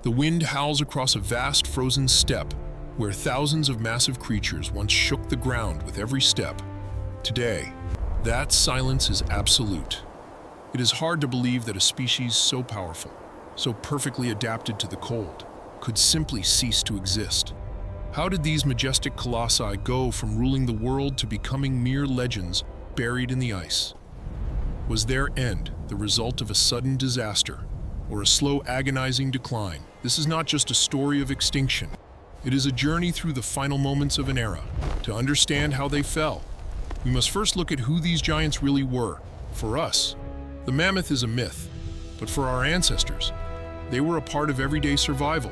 The wind howls across a vast frozen steppe where thousands of massive creatures once shook the ground with every step. Today, that silence is absolute. It is hard to believe that a species so powerful, so perfectly adapted to the cold, could simply cease to exist. How did these majestic colossi go from ruling the world to becoming mere legends buried in the ice? Was their end the result of a sudden disaster or a slow, agonizing decline? This is not just a story of extinction. It is a journey through the final moments of an era. To understand how they fell, we must first look at who these giants really were. For us, the mammoth is a myth, but for our ancestors, they were a part of everyday survival.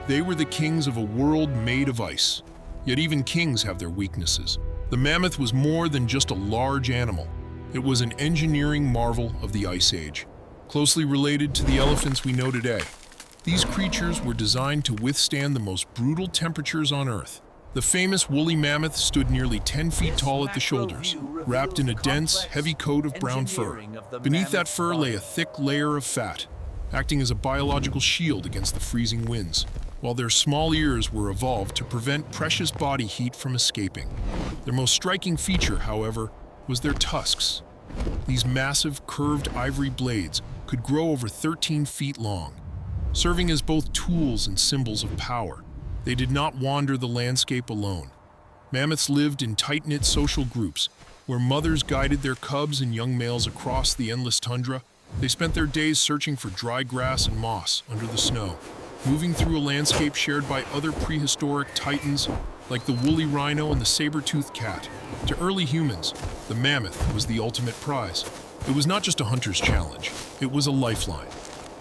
They were the kings of a world made of ice. Yet even kings have their weaknesses. The mammoth was more than just a large animal. It was an engineering marvel of the Ice Age, closely related to the elephants we know today. These creatures were designed to withstand the most brutal temperatures on Earth. The famous woolly mammoth stood nearly 10 feet tall at the shoulders, wrapped in a dense, heavy coat of brown fur. Beneath that fur lay a thick layer of fat, acting as a biological shield against the freezing winds, while their small ears were evolved to prevent precious body heat from escaping. Their most striking feature, however, was their tusks. These massive, curved ivory blades could grow over 13 feet long, serving as both tools and symbols of power. They did not wander the landscape alone. Mammoths lived in tight-knit social groups, where mothers guided their cubs and young males across the endless tundra. They spent their days searching for dry grass and moss under the snow, moving through a landscape shared by other prehistoric titans like the woolly rhino and the saber-toothed cat. To early humans, the mammoth was the ultimate prize. It was not just a hunter's challenge, it was a lifeline.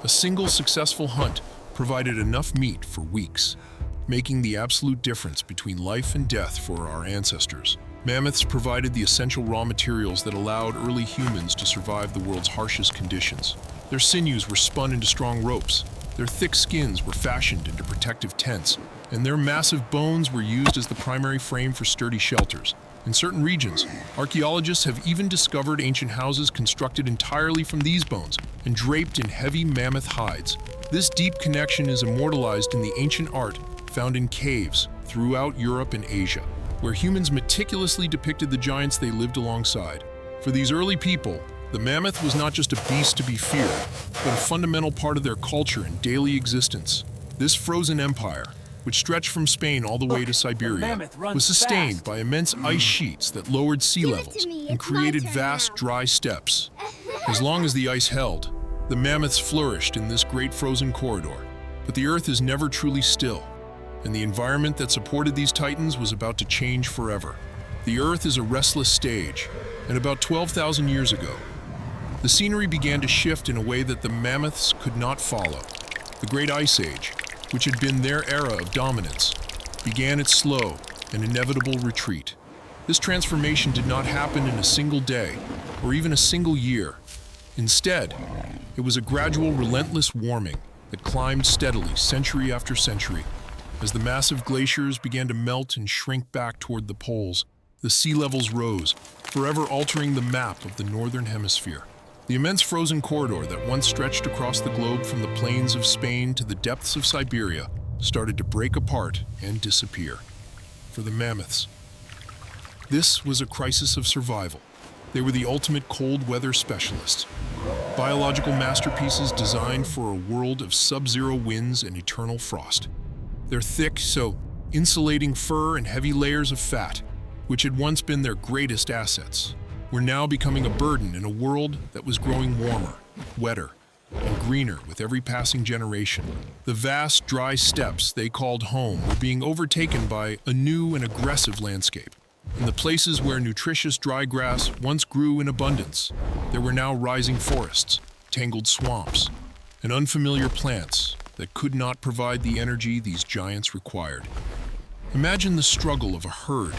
A single successful hunt provided enough meat for weeks, making the absolute difference between life and death for our ancestors. Mammoths provided the essential raw materials that allowed early humans to survive the world's harshest conditions. Their sinews were spun into strong ropes, their thick skins were fashioned into protective tents, and their massive bones were used as the primary frame for sturdy shelters. In certain regions, archaeologists have even discovered ancient houses constructed entirely from these bones and draped in heavy mammoth hides. This deep connection is immortalized in the ancient art found in caves throughout Europe and Asia, where humans meticulously depicted the giants they lived alongside. For these early people, the mammoth was not just a beast to be feared, but a fundamental part of their culture and daily existence. This frozen empire, which stretched from Spain all the way to Siberia, was sustained by immense ice sheets that lowered sea levels and created vast dry steppes. As long as the ice held, the mammoths flourished in this great frozen corridor. But the Earth is never truly still, and the environment that supported these titans was about to change forever. The Earth is a restless stage, and about 12,000 years ago, the scenery began to shift in a way that the mammoths could not follow. The Great Ice Age, which had been their era of dominance, began its slow and inevitable retreat. This transformation did not happen in a single day or even a single year. Instead, it was a gradual, relentless warming that climbed steadily century after century. As the massive glaciers began to melt and shrink back toward the poles, the sea levels rose, forever altering the map of the northern hemisphere. The immense frozen corridor that once stretched across the globe from the plains of Spain to the depths of Siberia started to break apart and disappear. For the mammoths, this was a crisis of survival. They were the ultimate cold weather specialists, biological masterpieces designed for a world of sub-zero winds and eternal frost. Their thick, so insulating fur and heavy layers of fat, which had once been their greatest assets, were now becoming a burden in a world that was growing warmer, wetter, and greener with every passing generation. The vast, dry steppes they called home were being overtaken by a new and aggressive landscape. In the places where nutritious dry grass once grew in abundance, there were now rising forests, tangled swamps, and unfamiliar plants that could not provide the energy these giants required. Imagine the struggle of a herd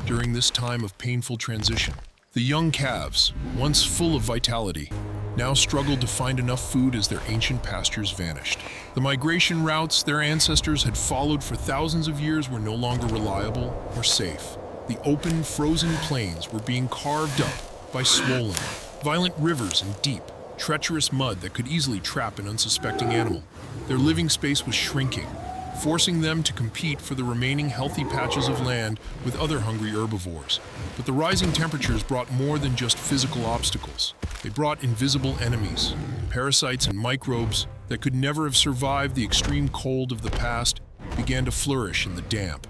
during this time of painful transition. The young calves, once full of vitality, now struggled to find enough food as their ancient pastures vanished. The migration routes their ancestors had followed for thousands of years were no longer reliable or safe. The open, frozen plains were being carved up by swollen, violent rivers and deep, treacherous mud that could easily trap an unsuspecting animal. Their living space was shrinking, forcing them to compete for the remaining healthy patches of land with other hungry herbivores. But the rising temperatures brought more than just physical obstacles. They brought invisible enemies, parasites and microbes that could never have survived the extreme cold of the past began to flourish in the damp,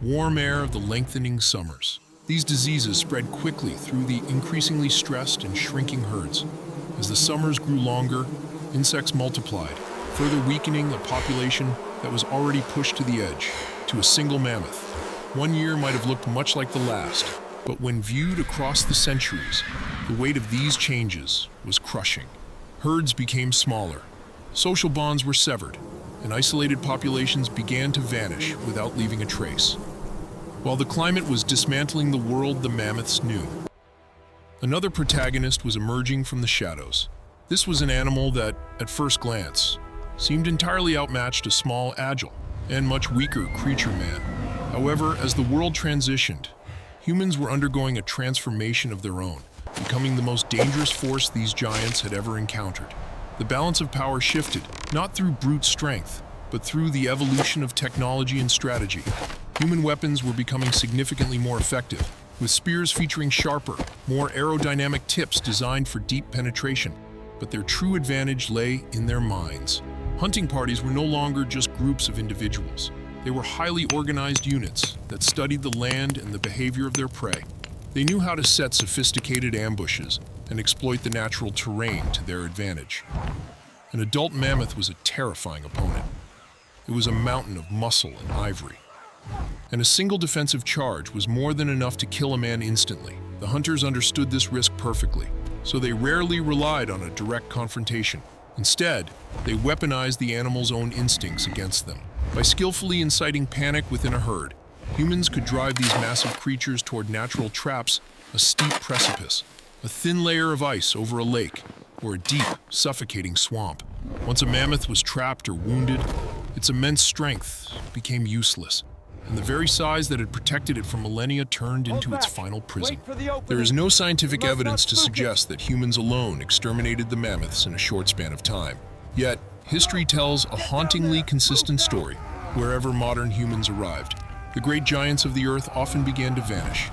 warm air of the lengthening summers. These diseases spread quickly through the increasingly stressed and shrinking herds. As the summers grew longer, insects multiplied, further weakening a population that was already pushed to the edge. To a single mammoth, one year might have looked much like the last, but when viewed across the centuries, the weight of these changes was crushing. Herds became smaller, social bonds were severed, and isolated populations began to vanish without leaving a trace. While the climate was dismantling the world the mammoths knew, another protagonist was emerging from the shadows. This was an animal that, at first glance, seemed entirely outmatched a small, agile, and much weaker creature man. However, as the world transitioned, humans were undergoing a transformation of their own, becoming the most dangerous force these giants had ever encountered. The balance of power shifted, not through brute strength, but through the evolution of technology and strategy. Human weapons were becoming significantly more effective, with spears featuring sharper, more aerodynamic tips designed for deep penetration. But their true advantage lay in their minds. Hunting parties were no longer just groups of individuals. They were highly organized units that studied the land and the behavior of their prey. They knew how to set sophisticated ambushes and exploit the natural terrain to their advantage. An adult mammoth was a terrifying opponent. It was a mountain of muscle and ivory. And a single defensive charge was more than enough to kill a man instantly. The hunters understood this risk perfectly, so they rarely relied on a direct confrontation. Instead, they weaponized the animal's own instincts against them. By skillfully inciting panic within a herd, humans could drive these massive creatures toward natural traps, a steep precipice, a thin layer of ice over a lake, or a deep, suffocating swamp. Once a mammoth was trapped or wounded, its immense strength became useless, and the very size that had protected it for millennia turned into its final prison. There is no scientific evidence to suggest that humans alone exterminated the mammoths in a short span of time. Yet, history tells a hauntingly consistent story wherever modern humans arrived. The great giants of the earth often began to vanish.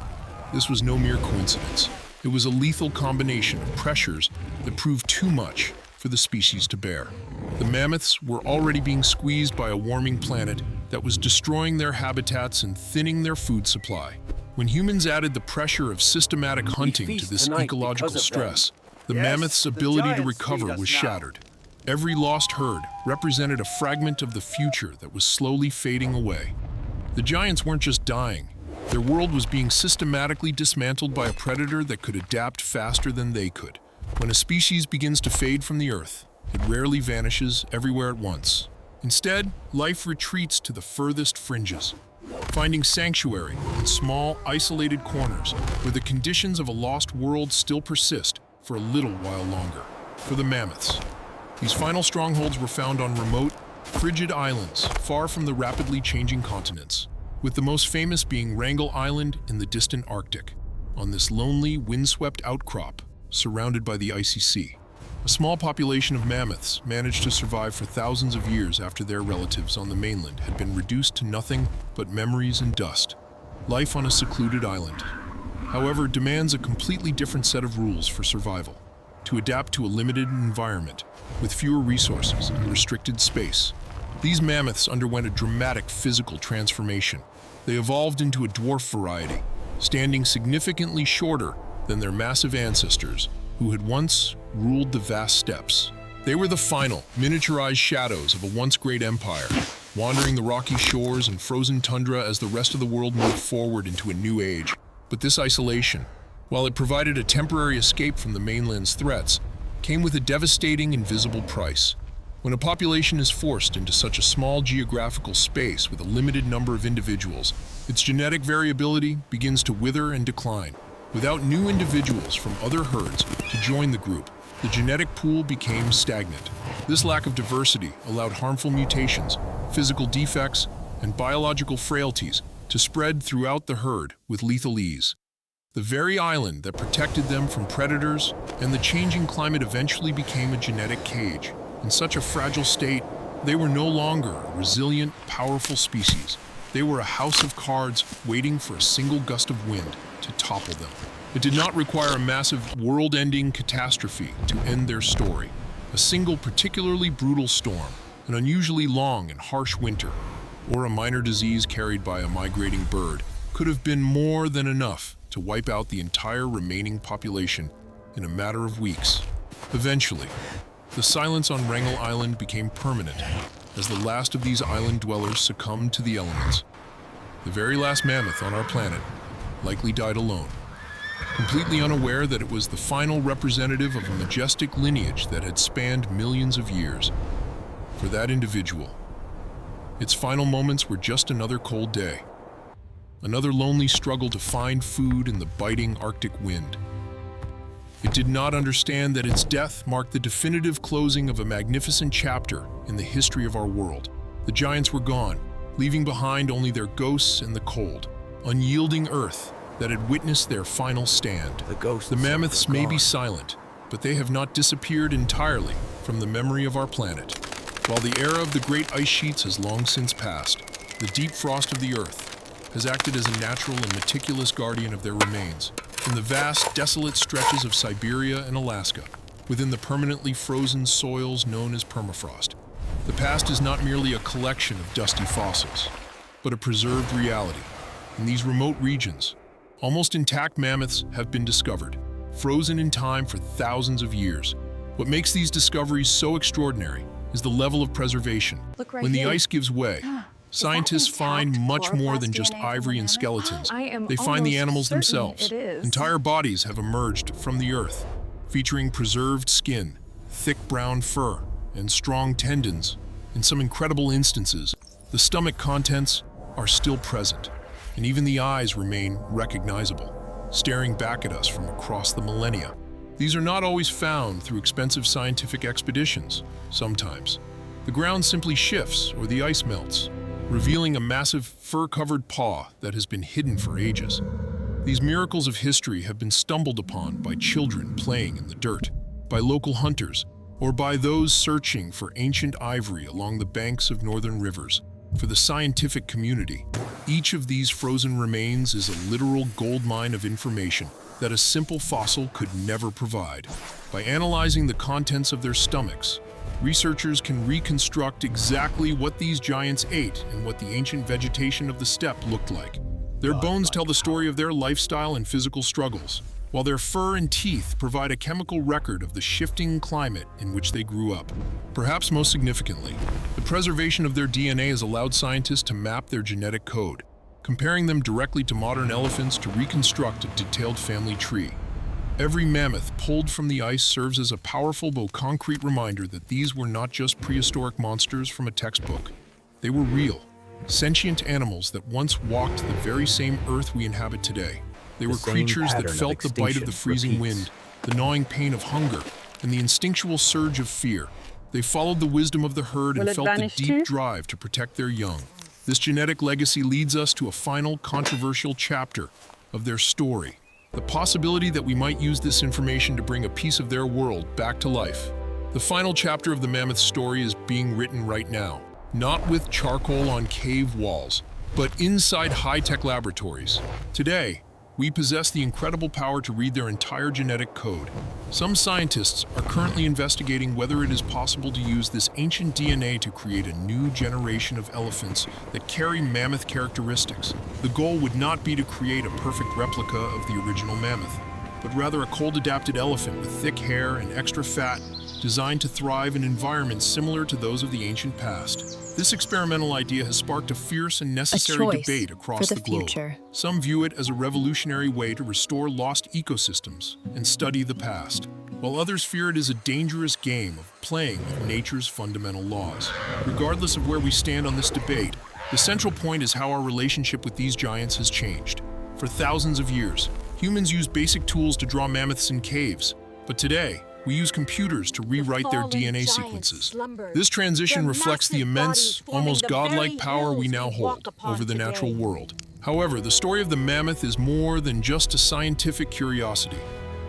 This was no mere coincidence. It was a lethal combination of pressures that proved too much for the species to bear. The mammoths were already being squeezed by a warming planet that was destroying their habitats and thinning their food supply. When humans added the pressure of systematic hunting to this ecological stress, the mammoth's ability to recover was shattered. Every lost herd represented a fragment of the future that was slowly fading away. The giants weren't just dying. Their world was being systematically dismantled by a predator that could adapt faster than they could. When a species begins to fade from the earth, it rarely vanishes everywhere at once. Instead, life retreats to the furthest fringes, finding sanctuary in small, isolated corners where the conditions of a lost world still persist for a little while longer. For the mammoths, these final strongholds were found on remote, frigid islands far from the rapidly changing continents, with the most famous being Wrangel Island in the distant Arctic. On this lonely, windswept outcrop, surrounded by the icy sea, a small population of mammoths managed to survive for thousands of years after their relatives on the mainland had been reduced to nothing but memories and dust. Life on a secluded island, however, demands a completely different set of rules for survival. To adapt to a limited environment with fewer resources and restricted space, these mammoths underwent a dramatic physical transformation. They evolved into a dwarf variety, standing significantly shorter than their massive ancestors who had once ruled the vast steppes. They were the final, miniaturized shadows of a once great empire, wandering the rocky shores and frozen tundra as the rest of the world moved forward into a new age. But this isolation, while it provided a temporary escape from the mainland's threats, came with a devastating invisible price. When a population is forced into such a small geographical space with a limited number of individuals, its genetic variability begins to wither and decline. Without new individuals from other herds to join the group, the genetic pool became stagnant. This lack of diversity allowed harmful mutations, physical defects, and biological frailties to spread throughout the herd with lethal ease. The very island that protected them from predators and the changing climate eventually became a genetic cage. In such a fragile state, They were no longer a resilient, powerful species. They were a house of cards waiting for a single gust of wind to topple them. It did not require a massive, world-ending catastrophe to end their story. A single particularly brutal storm, an unusually long and harsh winter, or a minor disease carried by a migrating bird could have been more than enough to wipe out the entire remaining population in a matter of weeks. Eventually, the silence on Wrangel Island became permanent as the last of these island dwellers succumbed to the elements. The very last mammoth on our planet likely died alone, completely unaware that it was the final representative of a majestic lineage that had spanned millions of years. For that individual, its final moments were just another cold day, another lonely struggle to find food in the biting Arctic wind. It did not understand that its death marked the definitive closing of a magnificent chapter in the history of our world. The giants were gone, leaving behind only their ghosts and the cold, unyielding earth that had witnessed their final stand. The mammoths may be silent, but they have not disappeared entirely from the memory of our planet. While the era of the great ice sheets has long since passed, the deep frost of the earth has acted as a natural and meticulous guardian of their remains. In the vast, desolate stretches of Siberia and Alaska, within the permanently frozen soils known as permafrost, the past is not merely a collection of dusty fossils, but a preserved reality. In these remote regions, almost intact mammoths have been discovered, frozen in time for thousands of years. What makes these discoveries so extraordinary is the level of preservation. When the ice gives way, scientists find much more than just ivory and skeletons. They find the animals themselves. Entire bodies have emerged from the earth, featuring preserved skin, thick brown fur, and strong tendons. In some incredible instances, the stomach contents are still present, and even the eyes remain recognizable, staring back at us from across the millennia. These are not always found through expensive scientific expeditions. Sometimes, the ground simply shifts or the ice melts, revealing a massive fur-covered paw that has been hidden for ages. These miracles of history have been stumbled upon by children playing in the dirt, by local hunters, or by those searching for ancient ivory along the banks of northern rivers. For the scientific community, each of these frozen remains is a literal goldmine of information that a simple fossil could never provide. By analyzing the contents of their stomachs, researchers can reconstruct exactly what these giants ate and what the ancient vegetation of the steppe looked like. Their bones tell the story of their lifestyle and physical struggles, while their fur and teeth provide a chemical record of the shifting climate in which they grew up. Perhaps most significantly, the preservation of their DNA has allowed scientists to map their genetic code, comparing them directly to modern elephants to reconstruct a detailed family tree. Every mammoth pulled from the ice serves as a powerful but concrete reminder that these were not just prehistoric monsters from a textbook. They were real, sentient animals that once walked the very same earth we inhabit today. They were creatures that felt the bite of the freezing wind, the gnawing pain of hunger, and the instinctual surge of fear. They followed the wisdom of the herd and felt the deep drive to protect their young. This genetic legacy leads us to a final controversial chapter of their story. The possibility that we might use this information to bring a piece of their world back to life. The final chapter of the mammoth story is being written right now, not with charcoal on cave walls, but inside high-tech laboratories. Today, we possess the incredible power to read their entire genetic code. Some scientists are currently investigating whether it is possible to use this ancient DNA to create a new generation of elephants that carry mammoth characteristics. The goal would not be to create a perfect replica of the original mammoth, but rather a cold-adapted elephant with thick hair and extra fat, designed to thrive in environments similar to those of the ancient past. This experimental idea has sparked a fierce and necessary debate across the globe. Some view it as a revolutionary way to restore lost ecosystems and study the past, while others fear it is a dangerous game of playing with nature's fundamental laws. Regardless of where we stand on this debate, the central point is how our relationship with these giants has changed. For thousands of years, humans used basic tools to draw mammoths in caves, but today, we use computers to rewrite their DNA sequences. This transition reflects the immense, almost godlike power we now hold over the natural world. However, the story of the mammoth is more than just a scientific curiosity.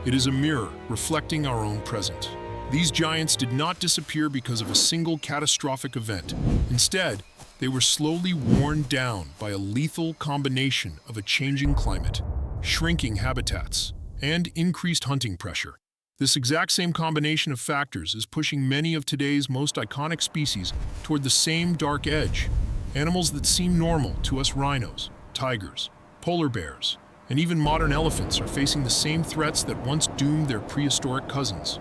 It is a mirror reflecting our own present. These giants did not disappear because of a single catastrophic event. Instead, they were slowly worn down by a lethal combination of a changing climate, shrinking habitats, and increased hunting pressure. This exact same combination of factors is pushing many of today's most iconic species toward the same dark edge. Animals that seem normal to us rhinos, tigers, polar bears, and even modern elephants are facing the same threats that once doomed their prehistoric cousins.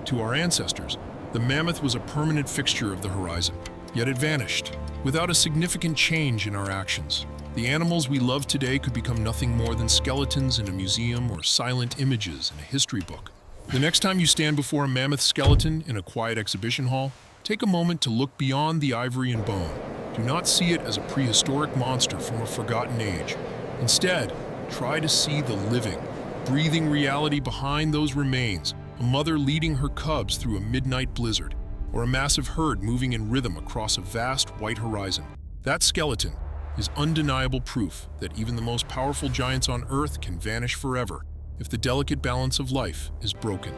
To our ancestors, the mammoth was a permanent fixture of the horizon, yet it vanished, without a significant change in our actions. The animals we love today could become nothing more than skeletons in a museum or silent images in a history book. The next time you stand before a mammoth skeleton in a quiet exhibition hall, take a moment to look beyond the ivory and bone. Do not see it as a prehistoric monster from a forgotten age. Instead, try to see the living, breathing reality behind those remains, a mother leading her cubs through a midnight blizzard, or a massive herd moving in rhythm across a vast white horizon. That skeleton is undeniable proof that even the most powerful giants on Earth can vanish forever if the delicate balance of life is broken.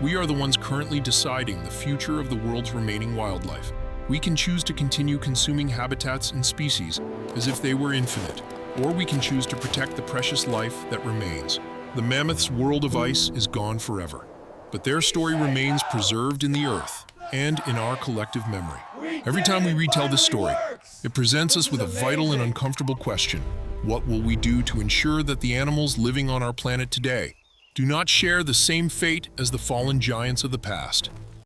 We are the ones currently deciding the future of the world's remaining wildlife. We can choose to continue consuming habitats and species as if they were infinite, or we can choose to protect the precious life that remains. The mammoth's world of ice is gone forever, but their story remains preserved in the earth and in our collective memory. Every time we retell this story, it presents us with a vital and uncomfortable question. What will we do to ensure that the animals living on our planet today do not share the same fate as the fallen giants of the past?